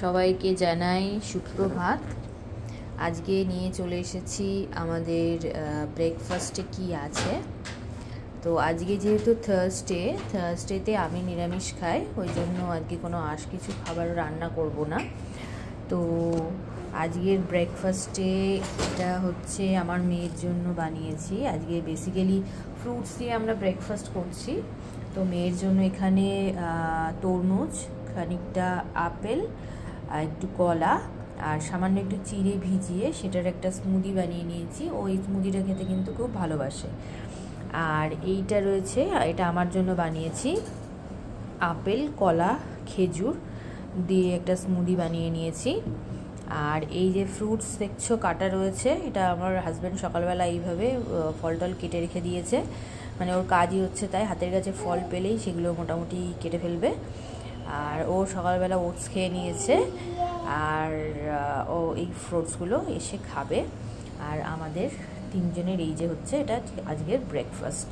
সবাইকে জানাই সুপ্রভাত। আজকে নিয়ে চলে এসেছি আমাদের ব্রেকফাস্টে কি আছে। তো আজকে যেহেতু থার্সডেতে আমি নিরামিষ খাই, ওই জন্য আজকে কোনো কিছু খাবার রান্না করব না। তো আজকের ব্রেকফাস্টে এটা হচ্ছে আমার মেয়ের জন্য বানিয়েছি। আজকে বেসিক্যালি ফ্রুটস দিয়ে আমরা ব্রেকফাস্ট করছি। তো মেয়ের জন্য এখানে তরমুজ, খানিকটা আপেল, আর একটু কলা আর সামান্য একটু চিড়ে ভিজিয়ে সেটার একটা স্মুদি বানিয়ে নিয়েছি। ওই স্মুদিটা খেতে কিন্তু খুব ভালোবাসে। আর এইটা রয়েছে, এটা আমার জন্য বানিয়েছি, আপেল, কলা, খেজুর দিয়ে একটা স্মুদি বানিয়ে নিয়েছি। আর এই যে ফ্রুটস দেখছো কাটা রয়েছে, এটা আমার হাজব্যান্ড সকালবেলা এইভাবে ফল টল কেটে রেখে দিয়েছে। মানে ওর কাজই হচ্ছে তাই, হাতের কাছে ফল পেলেই সেগুলো মোটামুটি কেটে ফেলবে। আর ও সকালবেলা ওটস খেয়ে নিয়েছে, আর ও এই ফ্রুটসগুলো এসে খাবে। আর আমাদের তিনজনের এই যে হচ্ছে এটা আজকের ব্রেকফাস্ট।